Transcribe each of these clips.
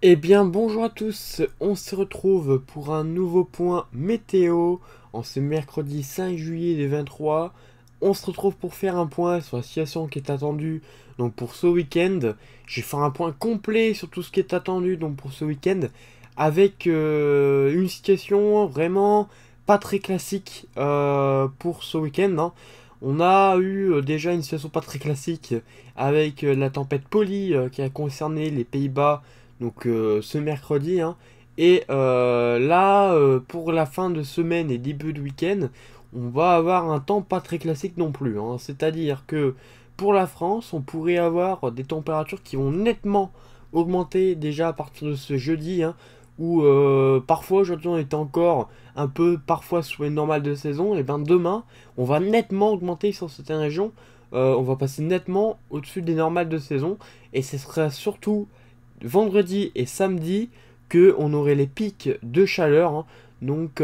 Eh bien bonjour à tous, on se retrouve pour un nouveau point météo en ce mercredi 5 juillet 2023. On se retrouve pour faire un point sur la situation qui est attendue donc pour ce week-end. Je vais faire un point complet sur tout ce qui est attendu donc pour ce week-end avec une situation vraiment pas très classique pour ce week-end, hein. On a eu déjà une situation pas très classique avec la tempête Polly qui a concerné les Pays-Bas donc ce mercredi, hein. Et là, pour la fin de semaine et début de week-end, on va avoir un temps pas très classique non plus, hein. C'est-à-dire que pour la France, on pourrait avoir des températures qui vont nettement augmenter déjà à partir de ce jeudi, hein, où parfois aujourd'hui on est encore un peu parfois sous les normales de saison, et bien demain on va nettement augmenter sur certaines régions. On va passer nettement au-dessus des normales de saison, et ce sera surtout vendredi et samedi que on aurait les pics de chaleur, hein. Donc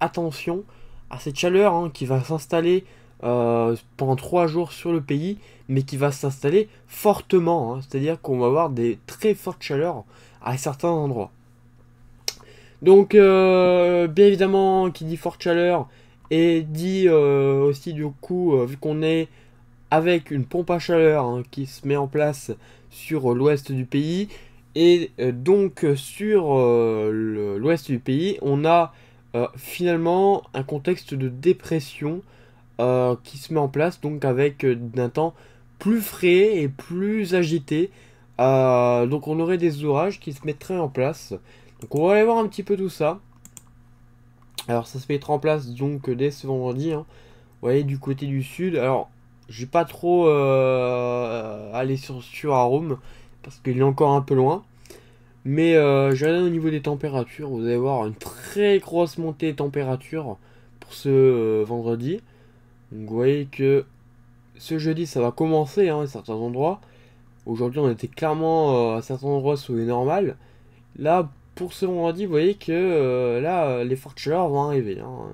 attention à cette chaleur, hein, qui va s'installer pendant 3 jours sur le pays, mais qui va s'installer fortement, hein. C'est-à-dire qu'on va avoir des très fortes chaleurs à certains endroits. Donc bien évidemment, qui dit forte chaleur et dit aussi du coup, vu qu'on est avec une pompe à chaleur, hein, qui se met en place sur l'ouest du pays. Et donc sur l'ouest du pays, on a finalement un contexte de dépression qui se met en place, donc avec un temps plus frais et plus agité. Donc on aurait des orages qui se mettraient en place. Donc on va aller voir un petit peu tout ça. Alors ça se mettra en place donc dès ce vendredi, hein. Vous voyez, du côté du sud. Alors, je vais pas trop aller sur Arum parce qu'il est encore un peu loin. Mais je regarde au niveau des températures. Vous allez voir une très grosse montée des températures pour ce vendredi. Donc, vous voyez que ce jeudi, ça va commencer, hein, à certains endroits. Aujourd'hui, on était clairement à certains endroits sous les normales. Là, pour ce vendredi, vous voyez que là, les fortes chaleurs vont arriver, hein.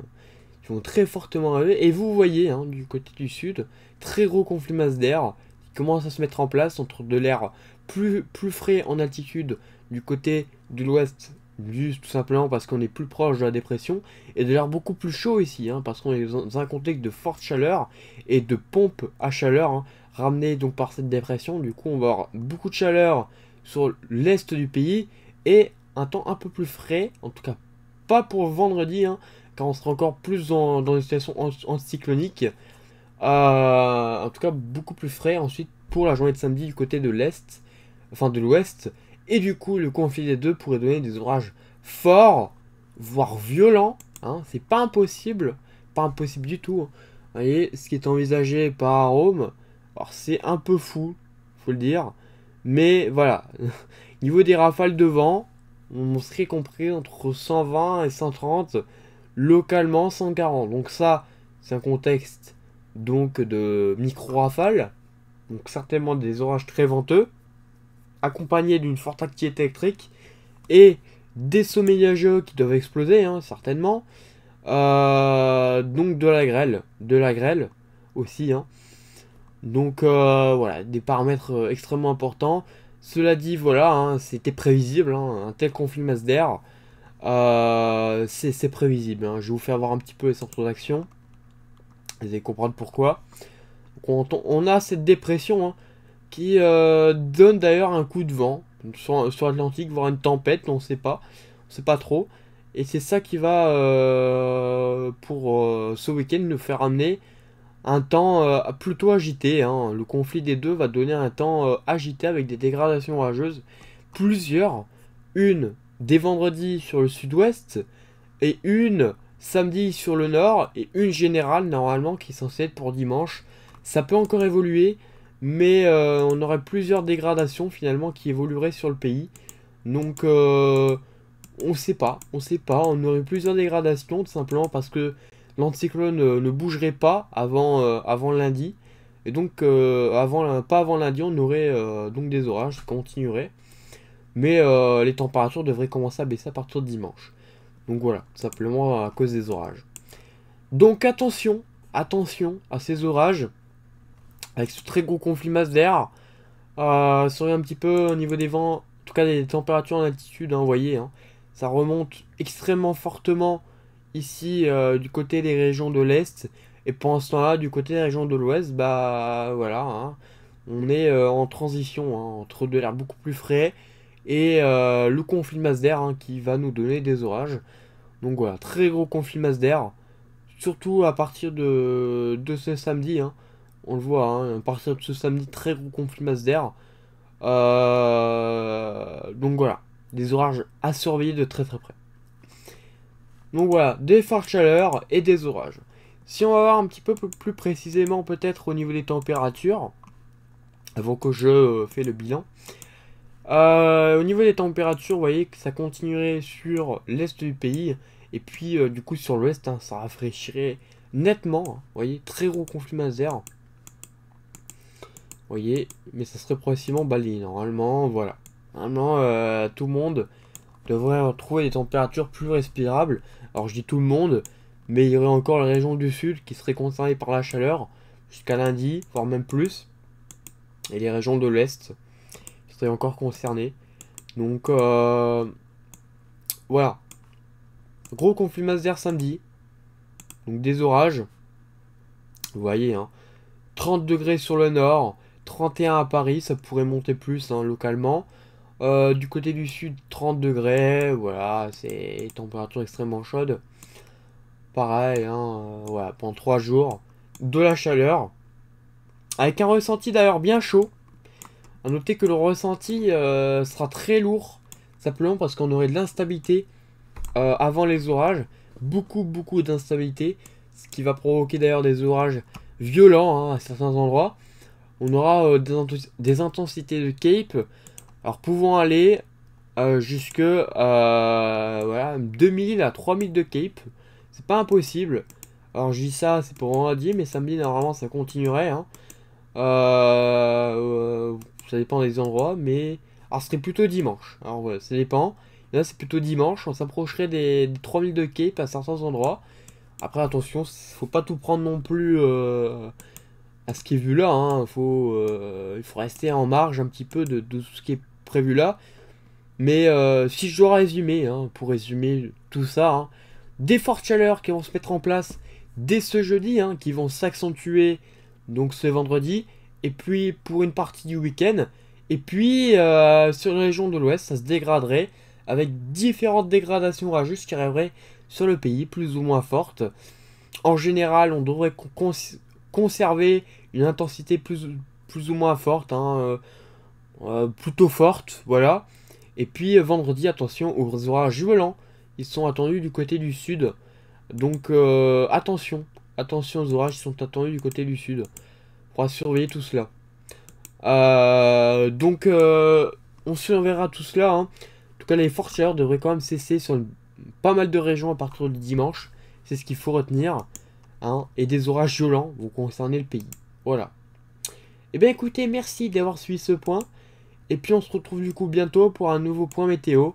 Qui vont très fortement arriver. Et vous voyez, hein, du côté du sud, très gros conflit masse d'air qui commence à se mettre en place entre de l'air plus frais en altitude du côté de l'ouest, juste tout simplement parce qu'on est plus proche de la dépression, et de l'air beaucoup plus chaud ici, hein, parce qu'on est dans un contexte de forte chaleur et de pompe à chaleur, hein, ramenée donc par cette dépression. Du coup, on va avoir beaucoup de chaleur sur l'est du pays et un temps un peu plus frais, en tout cas pas pour vendredi, hein, car on sera encore plus dans une situation anticyclonique. En tout cas, beaucoup plus frais ensuite pour la journée de samedi du côté de l'est, enfin de l'ouest. Et du coup, le conflit des deux pourrait donner des orages forts, voire violents, hein. C'est pas impossible du tout, hein. Vous voyez, ce qui est envisagé par Rome, alors c'est un peu fou, faut le dire. Mais voilà, niveau des rafales de vent, on serait compris entre 120 et 130, localement 140. Donc ça, c'est un contexte donc de micro-rafales, donc certainement des orages très venteux, accompagnés d'une forte activité électrique et des sommets nuageux qui doivent exploser, hein, certainement. Donc de la grêle aussi, hein. Donc voilà, des paramètres extrêmement importants. Cela dit, voilà, hein, c'était prévisible, hein, un tel conflit masse d'air. C'est prévisible, hein. Je vais vous faire voir un petit peu les centres d'action. Vous allez comprendre pourquoi. Donc, on a cette dépression, hein, qui donne d'ailleurs un coup de vent sur l'Atlantique, voire une tempête, on ne sait pas. On sait pas trop. Et c'est ça qui va, pour ce week-end, nous faire amener un temps plutôt agité, hein. Le conflit des deux va donner un temps agité avec des dégradations orageuses. Plusieurs. Une dès vendredi sur le sud-ouest et une samedi sur le nord et une générale normalement qui est censée être pour dimanche. Ça peut encore évoluer, mais on aurait plusieurs dégradations finalement qui évolueraient sur le pays. Donc on sait pas, on aurait plusieurs dégradations tout simplement parce que l'anticyclone ne bougerait pas avant lundi. Et donc pas avant lundi, on aurait donc des orages qui continueraient. Mais les températures devraient commencer à baisser à partir de dimanche. Donc voilà, tout simplement à cause des orages. Donc attention à ces orages, avec ce très gros conflit masse d'air. Soyez un petit peu au niveau des vents, tout cas des températures en altitude, hein, vous voyez, hein, ça remonte extrêmement fortement ici du côté des régions de l'Est. Et pendant ce temps-là, du côté des régions de l'Ouest, bah voilà, hein, on est en transition hein, entre de l'air beaucoup plus frais et le conflit de masse d'air hein, qui va nous donner des orages. Donc voilà, très gros conflit de masse d'air, surtout à partir de ce samedi. Hein, on le voit, hein, à partir de ce samedi, très gros conflit de masse d'air. Donc voilà, des orages à surveiller de très très près. Donc voilà, des fortes chaleurs et des orages. Si on va voir un petit peu plus précisément peut-être au niveau des températures, avant que je fais le bilan. Au niveau des températures, vous voyez que ça continuerait sur l'est du pays. Et puis du coup sur l'ouest, hein, ça rafraîchirait nettement. Hein, vous voyez, très gros conflit masse d'air. Vous voyez, mais ça serait progressivement balayé. Normalement, voilà. Normalement, tout le monde devrait retrouver des températures plus respirables. Alors je dis tout le monde, mais il y aurait encore les régions du sud qui seraient concernées par la chaleur jusqu'à lundi, voire même plus. Et les régions de l'est qui seraient encore concernées. Donc voilà. Gros conflit masse d'air samedi. Donc des orages. Vous voyez, hein. 30 degrés sur le nord, 31 à Paris, ça pourrait monter plus hein, localement. Du côté du sud, 30 degrés, voilà, c'est température extrêmement chaude. Pareil, hein, voilà, pendant 3 jours, de la chaleur, avec un ressenti d'ailleurs bien chaud. A noter que le ressenti sera très lourd, simplement parce qu'on aurait de l'instabilité avant les orages, beaucoup d'instabilité, ce qui va provoquer d'ailleurs des orages violents hein, à certains endroits. On aura des intensités de Cape, alors pouvant aller jusque voilà, 2000 à 3000 de Cape. C'est pas impossible. Alors je dis ça, c'est pour vendredi, mais samedi normalement ça continuerait. Hein. Ça dépend des endroits, mais... Alors ce serait plutôt dimanche. Alors voilà, ça dépend. Là c'est plutôt dimanche, on s'approcherait des 3000 de Cape à certains endroits. Après attention, faut pas tout prendre non plus à ce qui est vu là. Hein. Il faut rester en marge un petit peu de tout ce qui est prévu là. Mais si je dois résumer, hein, pour résumer tout ça, hein, des fortes chaleurs qui vont se mettre en place dès ce jeudi, hein, qui vont s'accentuer donc ce vendredi, et puis pour une partie du week-end, et puis sur les régions de l'ouest, ça se dégraderait, avec différentes dégradations orageuses qui arriveraient sur le pays, plus ou moins fortes. En général, on devrait conserver une intensité plus ou moins forte, hein, plutôt forte, voilà. Et puis vendredi, attention aux orages violents, ils sont attendus du côté du sud. Donc attention aux orages qui sont attendus du côté du sud. Il faudra surveiller tout cela. Donc on surveillera tout cela. Hein. En tout cas, les fortes chaleurs devraient quand même cesser sur pas mal de régions à partir du dimanche. C'est ce qu'il faut retenir. Hein. Et des orages violents vont concerner le pays. Voilà. Et bien écoutez, merci d'avoir suivi ce point. Et puis on se retrouve du coup bientôt pour un nouveau point météo.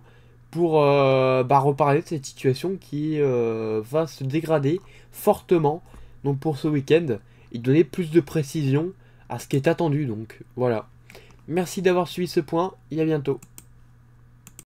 Pour reparler de cette situation qui va se dégrader fortement. Donc pour ce week-end. Et donner plus de précision à ce qui est attendu. Donc voilà. Merci d'avoir suivi ce point et à bientôt.